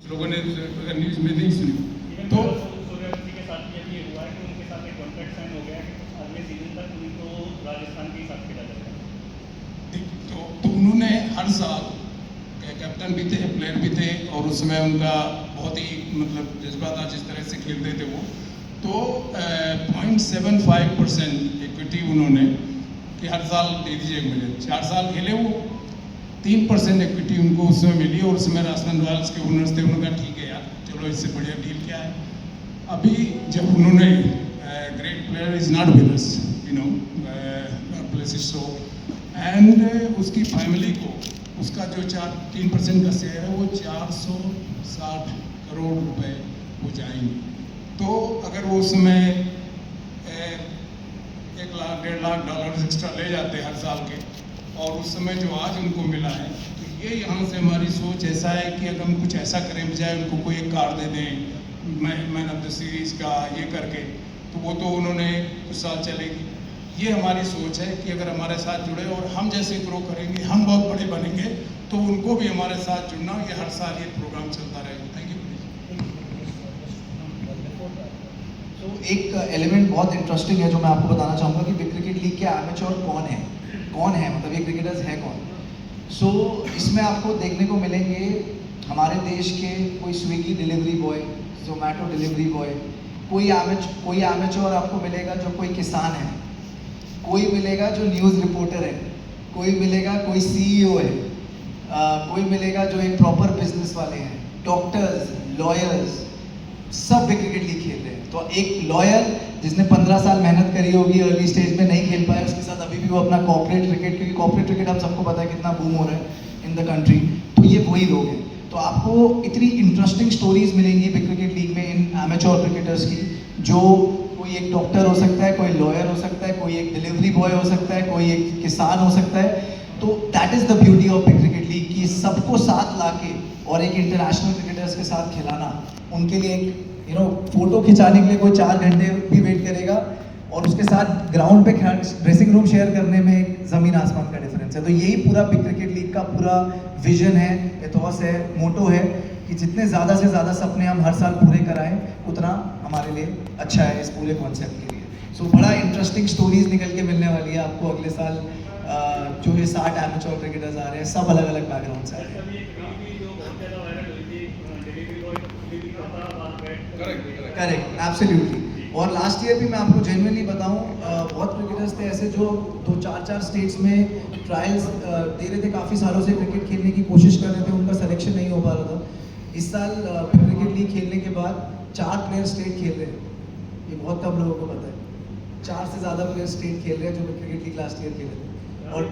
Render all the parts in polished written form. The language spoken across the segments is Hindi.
लोगों ने अगर न्यूज़ में नहीं सुनी तो सूर्यवंशी के साथ भी अभी ये हुआ है कि उनके साथ एक कॉन्ट्रैक्ट साइन हो गया है कि अगले सीजन तक उनको राजस्थान के साथ खेला जाएगा। तो उन्होंने हर साल कैप्टन भी थे, प्लेयर भी थे, और उसमें उनका बहुत ही मतलब जज्बा था जिस तरह से खेलते थे वो। तो 0.75% इक्विटी उन्होंने कि हर साल दे दीजिए मुझे। 4 साल खेले वो, 3% इक्विटी उनको उसमें मिली, और उसमें राजस्थान रॉयल्स के ओनर्स थे। उन्होंने कहा ठीक है यार, चलो इससे बढ़िया डील क्या है। अभी जब उन्होंने great player is not with us, you know, place is so, and उसकी फैमिली को उसका जो 3% का शेयर है वो 460 करोड़ रुपए हो जाएंगे। तो अगर वो उसमें 1 लाख 1.5 लाख डॉलर एक्स्ट्रा ले जाते हर साल के, और उस समय जो आज उनको मिला है, तो ये यहाँ से हमारी सोच ऐसा है कि अगर हम कुछ ऐसा करें, बजाय उनको कोई एक कार दे दें मैन ऑफ द सीरीज़ का ये करके, तो वो तो उन्होंने कुछ साल चलेगी। ये हमारी सोच है कि अगर हमारे साथ जुड़े और हम जैसे ग्रो करेंगे, हम बहुत बड़े बनेंगे, तो उनको भी हमारे साथ जुड़ना, ये हर साल ये प्रोग्राम चलता रहेगा। Thank you. तो एक एलिमेंट बहुत इंटरेस्टिंग है जो मैं आपको बताना चाहूँगा कि बिग क्रिकेट लीग के एमेच्योर कौन है, मतलब ये क्रिकेटर्स हैं कौन। सो इसमें आपको देखने को मिलेंगे हमारे देश के कोई Swiggy delivery boy, Zomato delivery boy, कोई एमेच्योर आपको मिलेगा जो कोई किसान है, कोई मिलेगा जो न्यूज़ रिपोर्टर है, कोई मिलेगा कोई सीईओ है, कोई मिलेगा जो एक प्रॉपर बिजनेस वाले हैं, डॉक्टर्स, लॉयर्स, सब बिग क्रिकेट लीग खेल रहे हैं। तो एक लॉयर जिसने 15 साल मेहनत करी होगी, अर्ली स्टेज में नहीं खेल पाया, उसके साथ अभी भी वो अपना कॉर्पोरेट क्रिकेट, क्योंकि कॉर्पोरेट क्रिकेट आप सबको पता है कितना बूम हो रहा है इन द कंट्री, तो ये वही लोग हैं। तो आपको इतनी इंटरेस्टिंग स्टोरीज मिलेंगी बिग क्रिकेट लीग में इन एमेच्योर क्रिकेटर्स की, जो कोई एक डॉक्टर हो सकता है, कोई लॉयर हो सकता है, कोई एक डिलीवरी बॉय हो सकता है, कोई एक किसान हो सकता है। तो that is the beauty of big cricket league कि सबको साथ लाके और एक इंटरनेशनल क्रिकेटर्स के साथ खिलाना, उनके लिए एक फोटो खिंचाने के लिए कोई 4 घंटे भी वेट करेगा, और उसके साथ ग्राउंड पे ड्रेसिंग रूम शेयर करने में एक ज़मीन आसमान का डिफरेंस है। तो यही पूरा बिग क्रिकेट लीग का पूरा विजन है, एथॉस है, मोटो है कि जितने ज़्यादा से ज़्यादा सपने हम हर साल पूरे कराएं, उतना हमारे लिए अच्छा है इस पूरे कॉन्सेप्ट के लिए। सो बड़ा इंटरेस्टिंग स्टोरीज निकल के मिलने वाली है आपको अगले साल। जो ये 60 एमेच्योर क्रिकेटर्स आ रहे हैं, सब अलग अलग बैकग्राउंड से आ रहे हैं। Correct, absolutely. और लास्ट ईयर भी मैं आपको जेन्युइनली बताऊं, बहुत क्रिकेटर्स थे ऐसे जो 2-4 स्टेट्स में ट्रायल्स दे रहे थे, काफ़ी सालों से क्रिकेट खेलने की कोशिश कर रहे थे, उनका सिलेक्शन नहीं हो पा रहा था। इस साल क्रिकेट लीग खेलने के बाद 4 प्लेयर स्टेट खेल रहे हैं। ये बहुत कम लोगों को पता है। 4 से ज़्यादा प्लेयर स्टेट खेल रहे हैं जो क्रिकेट लीग लास्ट ईयर खेले थे। और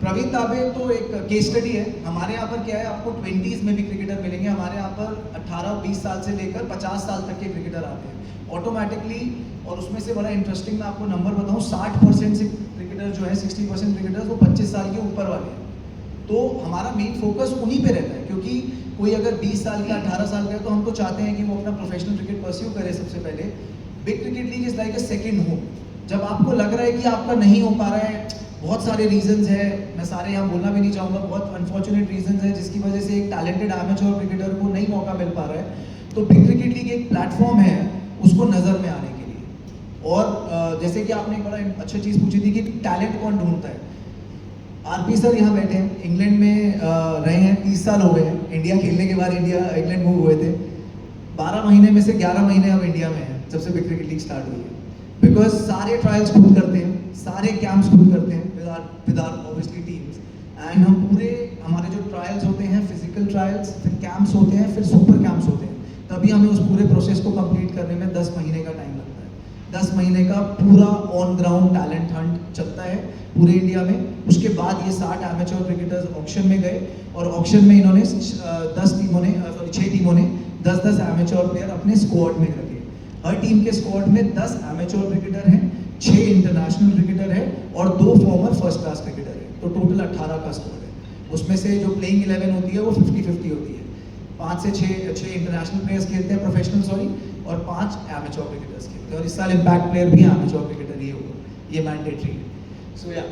प्रवीण तांबे तो एक केस स्टडी है। हमारे यहाँ पर क्या है, आपको 20s में भी क्रिकेटर मिलेंगे। हमारे यहाँ पर 18-20 साल से लेकर 50 साल तक के क्रिकेटर आते हैं ऑटोमेटिकली। और उसमें से बड़ा इंटरेस्टिंग मैं आपको नंबर बताऊँ, 60% से क्रिकेटर जो है, 60% क्रिकेटर्स वो 25 साल के ऊपर वाले हैं। तो हमारा मेन फोकस उन्हीं पे रहता है, क्योंकि कोई अगर 20 साल का 18 साल का है तो हम तो चाहते हैं कि वो अपना प्रोफेशनल क्रिकेट परस्यू करे सबसे पहले। Big cricket league is like a second home. जब आपको लग रहा है कि आपका नहीं हो पा रहा है, बहुत सारे रीजंस हैं, मैं सारे यहाँ बोलना भी नहीं चाहूँगा, बहुत अनफॉर्चुनेट रीजंस हैं जिसकी वजह से एक टैलेंटेड एमेच्योर क्रिकेटर को नहीं मौका मिल पा रहा है, तो बिग क्रिकेट लीग एक प्लेटफॉर्म है उसको नज़र में आने के लिए। और जैसे कि आपने एक बड़ा अच्छी चीज़ पूछी थी कि टैलेंट कौन ढूंढता है। आरपी सर यहाँ बैठे हैं, इंग्लैंड में रहे हैं, 30 साल हो गए हैं। इंडिया खेलने के बाद इंग्लैंड मूव हुए थे। 12 महीने में से 11 महीने अब इंडिया में हैं जब से बिग क्रिकेट लीग स्टार्ट हुई है। बिकॉज सारे ट्रायल्स खुद करते हैं, सारे कैंप्स खुद करते हैं with our obviously teams. And हम पूरे हमारे जो ट्रायल्स होते हैं, फिजिकल ट्रायल्स, फिर कैंप्स होते हैं, फिर सुपर कैंप्स होते हैं, तभी हमें उस पूरे प्रोसेस को कंप्लीट करने में 10 महीने का टाइम लगता है। 10 महीने का पूरा ऑन ग्राउंड टैलेंट हंट चलता है पूरे इंडिया में। उसके बाद ये 60 एमेच्योर क्रिकेटर्स ऑक्शन में गए, और ऑक्शन में इन्होंने 6 टीमों ने 10-10 एमेच्योर प्लेयर अपने स्क्वाड में रखे। हर टीम के स्क्वाड में 10 एमेच्योर क्रिकेटर हैं, 6 इंटरनेशनल क्रिकेटर है और 2 फॉर्मर फर्स्ट क्लास क्रिकेटर है। तो टोटल 18 का स्क्वाड है। उसमें से जो प्लेइंग 11 होती है वो 50-50 होती है। 5 से 6 इंटरनेशनल प्लेयर्स खेलते हैं, प्रोफेशनल और 5 एमेच्योर क्रिकेटर्स खेलते हैं। और इस साल इम्पैक्ट प्लेयर भी एमेच्योर क्रिकेटर ही होगा, ये मैंडेटरी है। So yeah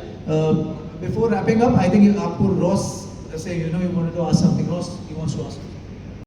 before wrapping up, I think आपको रॉस Just say, you know, you wanted to ask something. Ross, he wants to ask.